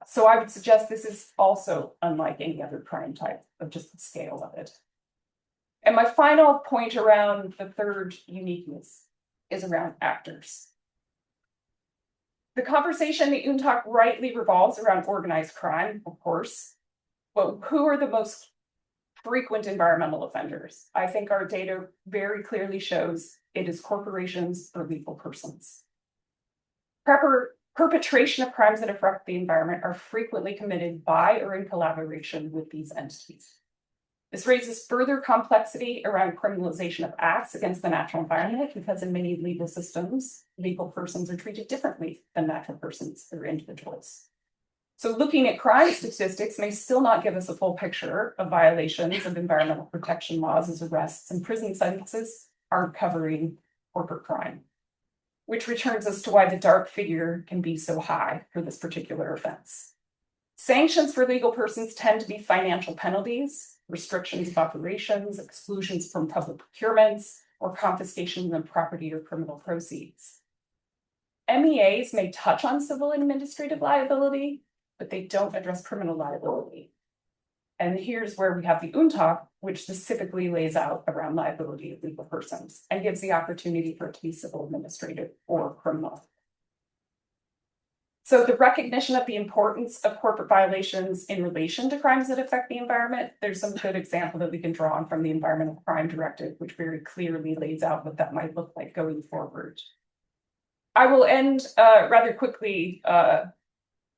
Speaker 5: So I would suggest this is also unlike any other crime type of just the scale of it. And my final point around the third uniqueness is around actors. The conversation at UNTAC rightly revolves around organized crime, of course, but who are the most frequent environmental offenders? I think our data very clearly shows it is corporations or legal persons. Perpetration of crimes that affect the environment are frequently committed by or in collaboration with these entities. This raises further complexity around criminalization of acts against the natural environment, because in many legal systems, legal persons are treated differently than natural persons or individuals. So looking at crime statistics may still not give us a full picture of violations of environmental protection laws, as arrests and prison sentences aren't covering corporate crime, which returns us to why the dark figure can be so high for this particular offense. Sanctions for legal persons tend to be financial penalties, restrictions of operations, exclusions from public procurements, or confiscation of property or criminal proceeds. MEAs may touch on civil and administrative liability, but they don't address criminal liability. And here's where we have the UNTAC, which specifically lays out around liability of legal persons and gives the opportunity for it to be civil, administrative, or criminal. So the recognition of the importance of corporate violations in relation to crimes that affect the environment, there's some good example that we can draw on from the Environmental Crime Directive, which very clearly lays out what that might look like going forward. I will end rather quickly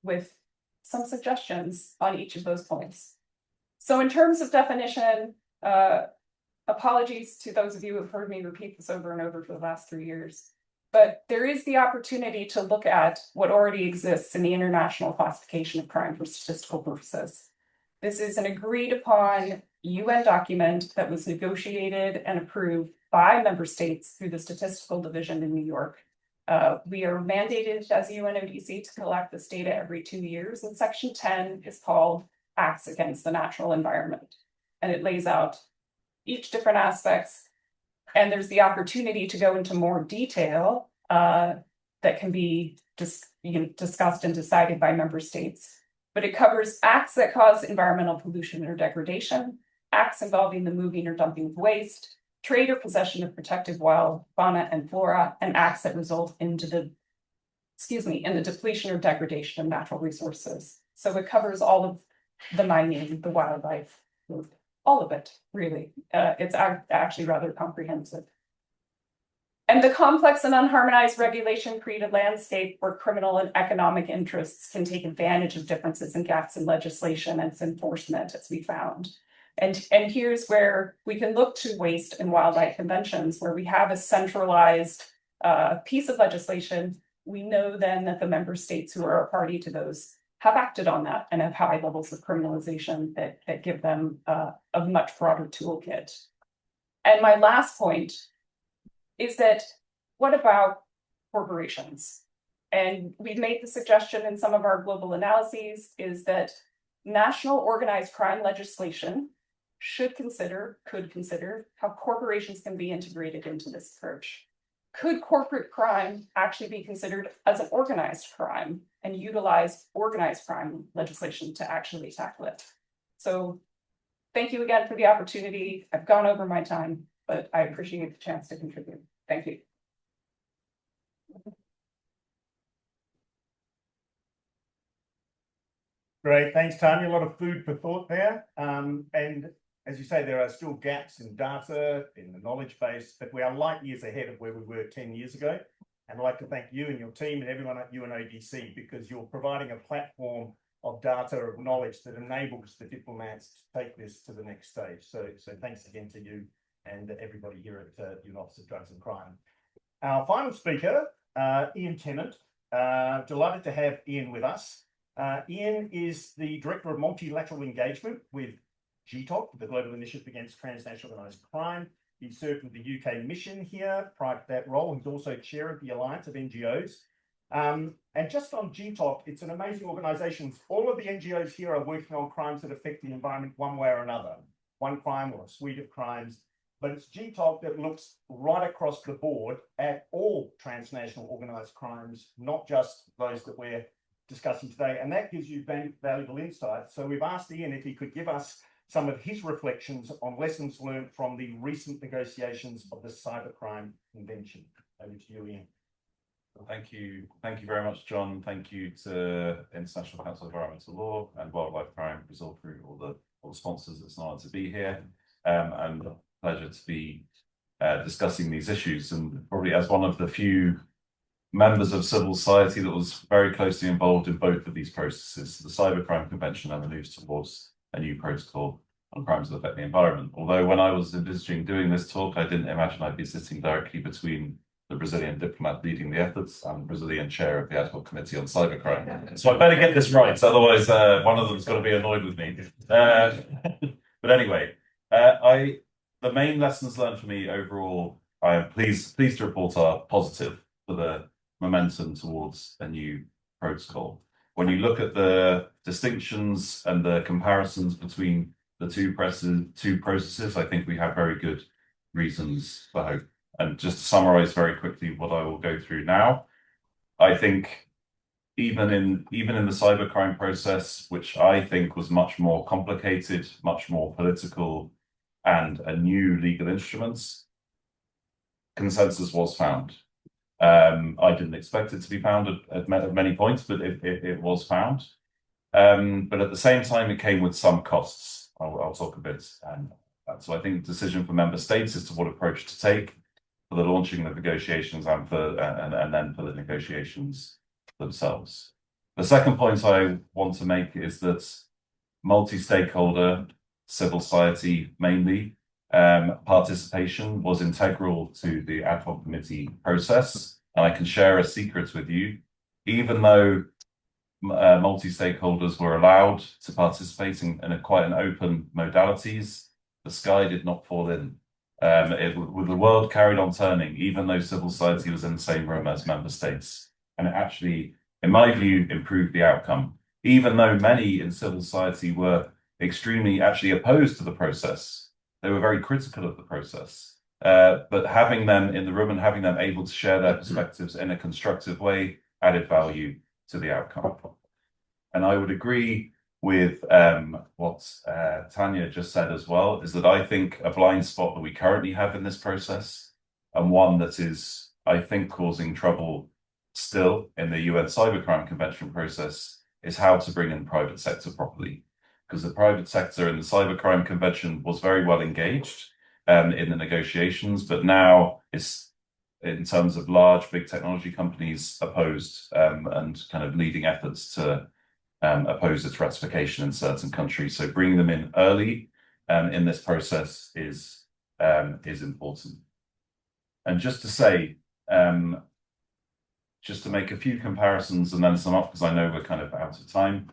Speaker 5: with some suggestions on each of those points. So in terms of definition, apologies to those of you who have heard me repeat this over and over for the last 3 years. But there is the opportunity to look at what already exists in the International Classification of Crime for statistical purposes. This is an agreed upon UN document that was negotiated and approved by member states through the Statistical Division in New York. We are mandated as UNODC to collect this data every 2 years, and Section 10 is called Acts Against the Natural Environment. And it lays out each different aspects, and there's the opportunity to go into more detail that can be discussed and decided by member states. But it covers acts that cause environmental pollution or degradation, acts involving the moving or dumping of waste, trade or possession of protected wild fauna and flora, and acts that result in the depletion or degradation of natural resources. So it covers all of the mining, the wildlife, all of it, really. It's actually rather comprehensive. And the complex and unharmonized regulation created landscape where criminal and economic interests can take advantage of differences and gaps in legislation and its enforcement, as we found. And here's where we can look to waste and wildlife conventions, where we have a centralized piece of legislation. We know then that the member states who are a party to those have acted on that and have high levels of criminalization that give them a much broader toolkit. And my last point is that what about corporations? And we've made the suggestion in some of our global analyses is that national organized crime legislation could consider how corporations can be integrated into this approach. Could corporate crime actually be considered as an organized crime and utilize organized crime legislation to actually tackle it? So thank you again for the opportunity. I've gone over my time, but I appreciate the chance to contribute. Thank you.
Speaker 1: Great, thanks, Tanya. A lot of food for thought there. And as you say, there are still gaps in data, in the knowledge base, but we are light years ahead of where we were 10 years ago. And I'd like to thank you and your team and everyone at UNODC, because you're providing a platform of data, of knowledge that enables the diplomats to take this to the next stage. So thanks again to you and everybody here at UN Office of Drugs and Crime. Our final speaker, Ian Tennant. Delighted to have Ian with us. Ian is the Director of Multilateral Engagement with GTOC, the Global Initiative Against Transnational Organised Crime. He served with the UK mission here. Prior to that role, he's also chair of the Alliance of NGOs. And just on GTOC, it's an amazing organisation. All of the NGOs here are working on crimes that affect the environment one way or another. One crime or a suite of crimes. But it's GTOC that looks right across the board at all transnational organised crimes, not just those that we're discussing today. And that gives you valuable insights. So we've asked Ian if he could give us some of his reflections on lessons learned from the recent negotiations of the Cybercrime Convention. Over to you, Ian.
Speaker 6: Well, thank you very much, John. Thank you to International Council of Environmental Law and Wildlife Crime Result through all the sponsors. It's an honor to be here, and a pleasure to be discussing these issues. And probably as one of the few members of civil society that was very closely involved in both of these processes, the Cybercrime Convention and the moves towards a new protocol on crimes that affect the environment. Although when I was envisaging doing this talk, I didn't imagine I'd be sitting directly between the Brazilian diplomat leading the efforts and the Brazilian chair of the ad hoc committee on cybercrime. So I better get this right, otherwise one of them's going to be annoyed with me. But anyway, the main lessons learned for me overall, I am pleased to report, are positive for the momentum towards a new protocol. When you look at the distinctions and the comparisons between the two processes, I think we have very good reasons for hope. And just to summarize very quickly what I will go through now, I think even in the cybercrime process, which I think was much more complicated, much more political, and a new legal instruments, consensus was found. I didn't expect it to be found at many points, but it was found. But at the same time, it came with some costs. I'll talk a bit. So I think the decision for member states as to what approach to take for the launching of negotiations and then for the negotiations themselves. The second point I want to make is that multi-stakeholder, civil society mainly, participation was integral to the ad hoc committee process. And I can share a secret with you, even though multi-stakeholders were allowed to participate in a quite an open modalities, the sky did not fall in. The world carried on turning, even though civil society was in the same room as member states. And it actually, in my view, improved the outcome. Even though many in civil society were extremely actually opposed to the process, they were very critical of the process. But having them in the room and having them able to share their perspectives in a constructive way added value to the outcome. And I would agree with what Tanya just said as well, is that I think a blind spot that we currently have in this process, and one that is, I think, causing trouble still in the UN Cybercrime Convention process, is how to bring in private sector properly. Because the private sector in the Cybercrime Convention was very well engaged in the negotiations, but now is, in terms of large, big technology companies, opposed and kind of leading efforts to oppose its ratification in certain countries. So bringing them in early in this process is important. And just to say, just to make a few comparisons and then sum up, because I know we're kind of out of time.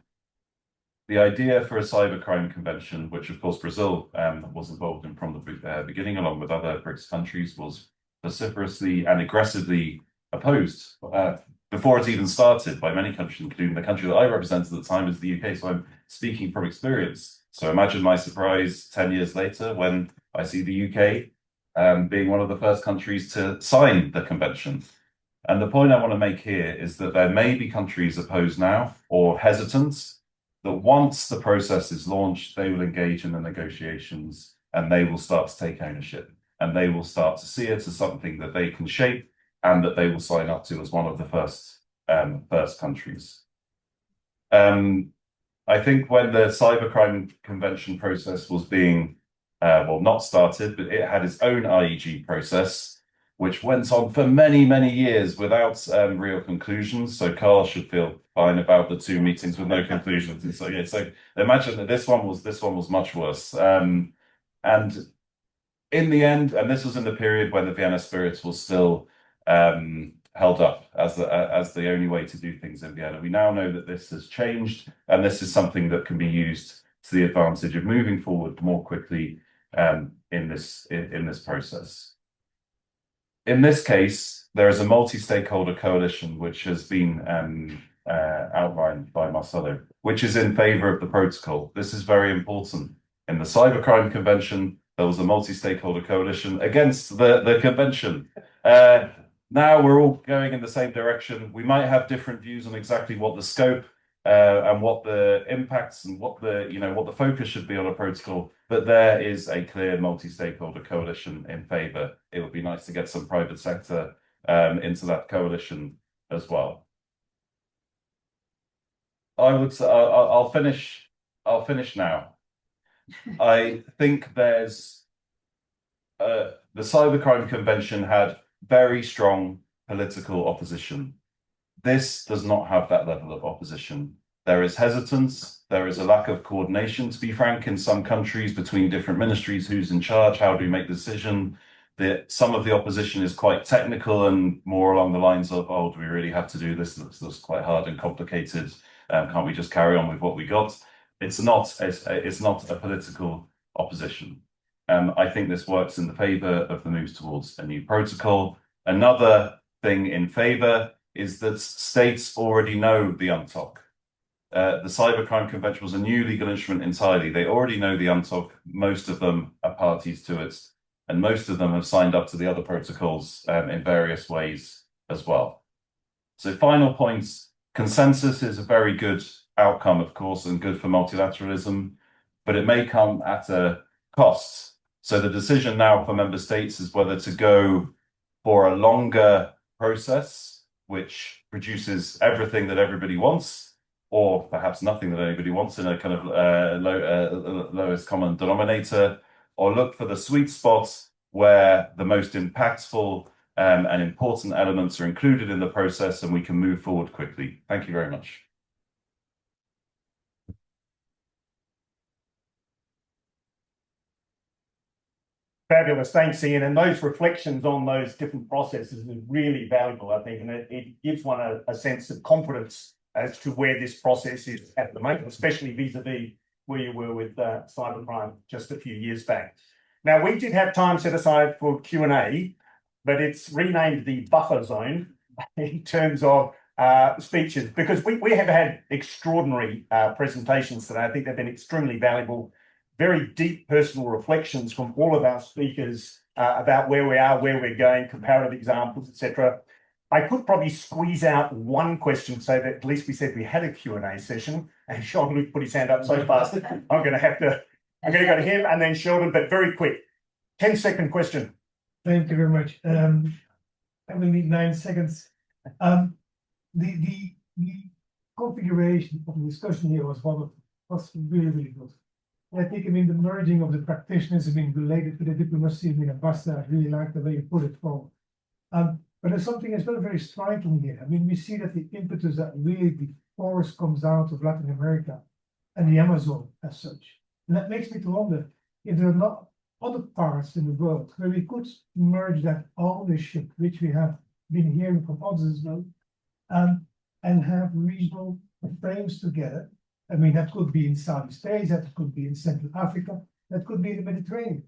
Speaker 6: The idea for a cybercrime convention, which of course Brazil was involved in from the beginning, along with other BRICS countries, was vociferously and aggressively opposed before it even started by many countries, including the country that I represented at the time is the UK. So I'm speaking from experience. So imagine my surprise 10 years later when I see the UK being one of the first countries to sign the convention. And the point I want to make here is that there may be countries opposed now or hesitant, that once the process is launched, they will engage in the negotiations and they will start to take ownership and they will start to see it as something that they can shape and that they will sign up to as one of the first countries. I think when the Cybercrime Convention process was being, well, not started, but it had its own IEG process, which went on for many, many years without real conclusions. So Carl should feel fine about the 2 meetings with no conclusions. And so, yeah, so imagine that this one was much worse. And in the end, and this was in the period when the Vienna Spirit was still held up as the only way to do things in Vienna. We now know that this has changed, and this is something that can be used to the advantage of moving forward more quickly in this process. In this case, there is a multi-stakeholder coalition which has been outlined by Marcelo, which is in favor of the protocol. This is very important. In the Cybercrime Convention, there was a multi-stakeholder coalition against the convention. Now we're all going in the same direction. We might have different views on exactly what the scope and what the impacts and what the focus should be on a protocol, but there is a clear multi-stakeholder coalition in favor. It would be nice to get some private sector into that coalition as well. I'll finish now. I think there's the Cybercrime Convention had very strong political opposition. This does not have that level of opposition. There is hesitance, there is a lack of coordination, to be frank, in some countries between different ministries, who's in charge, how do we make the decision. Some of the opposition is quite technical and more along the lines of, oh, do we really have to do this? That's quite hard and complicated. Can't we just carry on with what we got? It's not a political opposition. I think this works in the favor of the moves towards a new protocol. Another thing in favor is that states already know the UNTOC. The Cybercrime Convention was a new legal instrument entirely. They already know the UNTOC. Most of them are parties to it, and most of them have signed up to the other protocols in various ways as well. So final points, consensus is a very good outcome, of course, and good for multilateralism, but it may come at a cost. So the decision now for member states is whether to go for a longer process, which produces everything that everybody wants, or perhaps nothing that anybody wants in a kind of lowest common denominator, or look for the sweet spot where the most impactful and important elements are included in the process and we can move forward quickly. Thank you very much.
Speaker 1: Fabulous, thanks, Ian. And those reflections on those different processes is really valuable, I think, and it gives one a sense of confidence as to where this process is at the moment, especially vis-a-vis where you were with cybercrime just a few years back. Now, we did have time set aside for Q&A, but it's renamed the buffer zone in terms of speeches, because we have had extraordinary presentations today. I think they've been extremely valuable. Very deep personal reflections from all of our speakers about where we are, where we're going, comparative examples, etc. I could probably squeeze out one question so that at least we said we had a Q&A session, and Sheldon put his hand up so fast. I'm going to go to him and then Sheldon, but very quick. 10-second question.
Speaker 7: Thank you very much. I will need 9 seconds. The configuration of the discussion here was really, really good. I think, the merging of the practitioners, related to the diplomacy, Basta, I really like the way you put it forward. But there's something that's not very striking here. We see that the impetus that really the force comes out of Latin America and the Amazon as such. And that makes me to wonder if there are not other parts in the world where we could merge that ownership, which we have been hearing from others as well, and have regional frames together. That could be in Southeast Asia, that could be in Central Africa, that could be in the Mediterranean.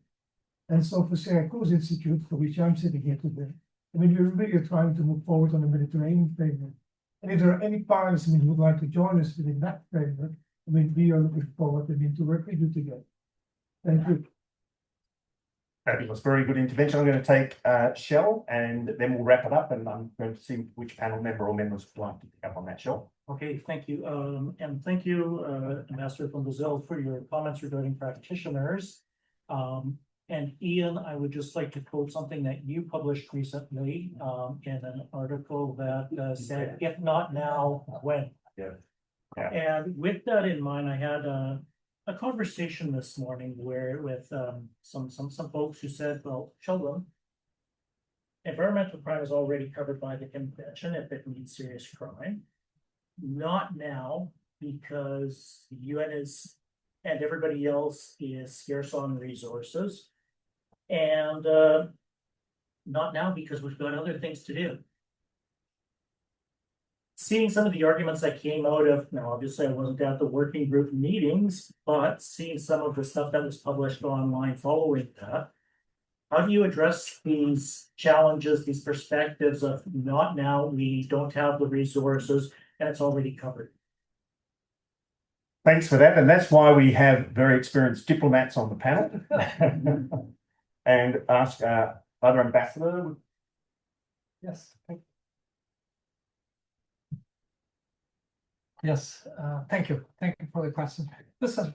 Speaker 7: And so for Syracuse Institute, for which I'm sitting here today, we're really trying to move forward on the Mediterranean framework. And if there are any partners who would like to join us within that framework, we are looking forward to work with you together. Thank you.
Speaker 1: Fabulous, very good intervention. I'm going to take Shell, and then we'll wrap it up, and I'm going to see which panel member or members would like to pick up on that. Shell.
Speaker 8: Okay, thank you. And thank you, Ambassador from Brazil, for your comments regarding practitioners. And Ian, I would just like to quote something that you published recently in an article that said, if not now, when?
Speaker 1: Yeah.
Speaker 8: And with that in mind, I had a conversation this morning with some folks who said, well, Sheldon, environmental crime is already covered by the convention if it means serious crime. Not now, because the UN is and everybody else is scarce on resources. And not now, because we've got other things to do. Seeing some of the arguments that came out of, now obviously I wasn't at the working group meetings, but seeing some of the stuff that was published online following that, how do you address these challenges, these perspectives of not now, we don't have the resources, and it's already covered?
Speaker 1: Thanks for that, and that's why we have very experienced diplomats on the panel. And ask other ambassador.
Speaker 3: Yes. Yes, thank you. Thank you for the question. Listen,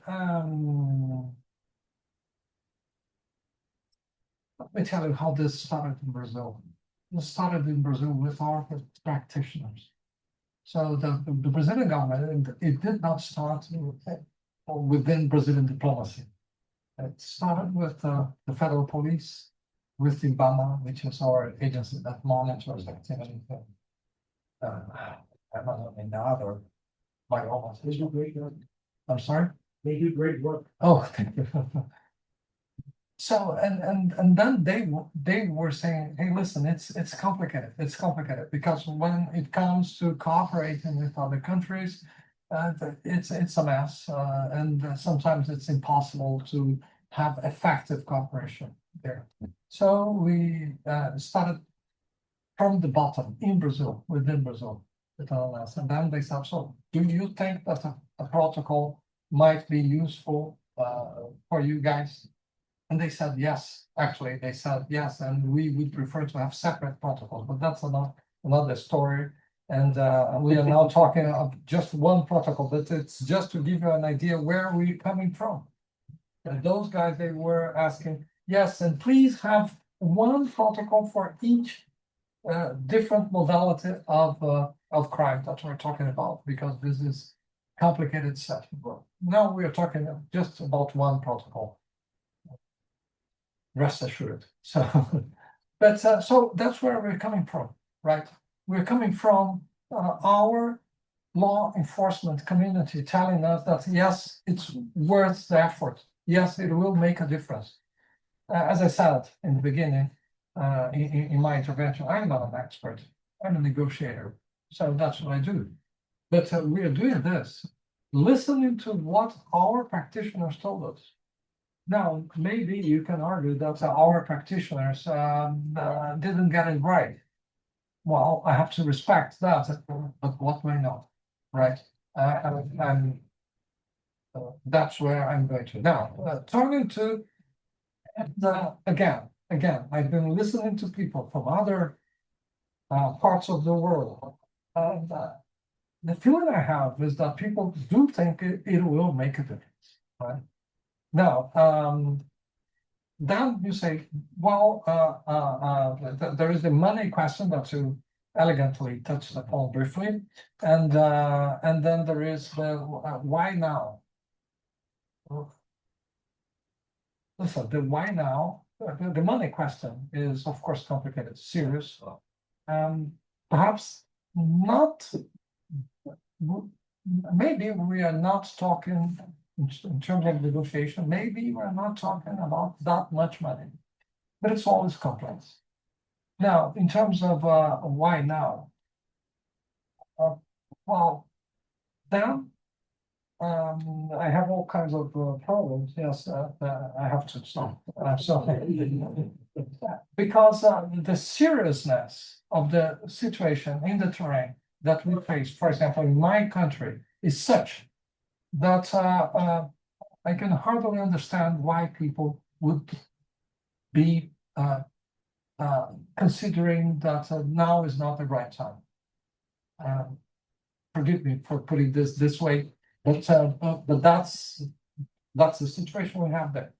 Speaker 3: let me tell you how this started in Brazil. It started in Brazil with our practitioners. So the Brazilian government, it did not start within Brazilian diplomacy. It started with the federal police, with the IBAMA, which is our agency that monitors activity. And other biomas. They do great work. I'm sorry? They do great work. Oh, thank you. So and then they were saying, hey, listen, it's complicated. It's complicated because when it comes to cooperating with other countries, it's a mess, and sometimes it's impossible to have effective cooperation there. So we started from the bottom in Brazil, within Brazil, and then they said, so do you think that a protocol might be useful for you guys? And they said yes. Actually, they said yes, and we would prefer to have separate protocols, but that's another story. And we are now talking of just one protocol, but it's just to give you an idea where we're coming from. And those guys, they were asking, yes, and please have one protocol for each different modality of crime that we're talking about, because this is complicated stuff. Now we are talking just about one protocol. Rest assured. So, but so that's where we're coming from, right? We're coming from our law enforcement community telling us that yes, it's worth the effort. Yes, it will make a difference. as I said in the beginning, in my intervention, I'm not an expert. I'm a negotiator, so that's what I do. But we are doing this, listening to what our practitioners told us. Now, maybe you can argue that our practitioners didn't get it right. Well, I have to respect that, but what do I know, right? And that's where I'm going to now. Turning to again, I've been listening to people from other parts of the world, and the feeling I have is that people do think it will make a difference, right? Now, then you say, well, there is the money question that you elegantly touched upon briefly, and then there is the why now. Listen, the why now, the money question is of course complicated, serious. Perhaps not. Maybe we are not talking in terms of negotiation. Maybe we're not talking about that much money, but it's always complex. Now, in terms of why now, well, then I have all kinds of problems. Yes, I have to stop. I'm sorry. Because the seriousness of the situation in the terrain that we face, for example, in my country, is such that I can hardly understand why people would be considering that now is not the right time. Forgive me for putting this way, but that's the situation we have there.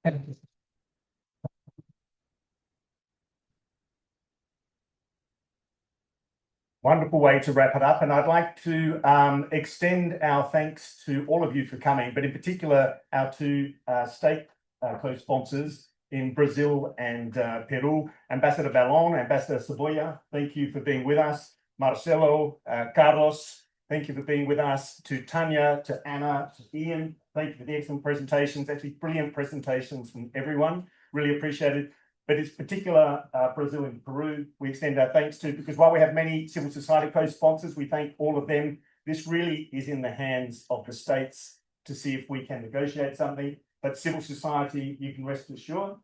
Speaker 3: And
Speaker 1: Wonderful way to wrap it up. And I'd like to extend our thanks to all of you for coming, but in particular, our two state co-sponsors in Brazil and Peru, Ambassador Ballon, Ambassador Cebolla, thank you for being with us. Marcelo, Carlos, thank you for being with us. To Tanya, to Anna, to Ian, thank you for the excellent presentations, actually brilliant presentations from everyone, really appreciate it. But it's particular Brazil and Peru we extend our thanks to, because while we have many civil society co-sponsors, we thank all of them. This really is in the hands of the states to see if we can negotiate something. But civil society, you can rest assured,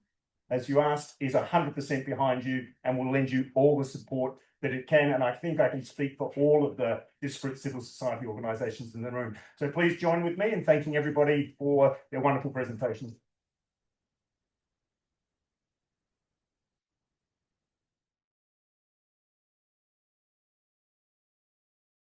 Speaker 1: as you asked, is 100% behind you and will lend you all the support that it can. And I think I can speak for all of the disparate civil society organisations in the room. So please join with me in thanking everybody for their wonderful presentations.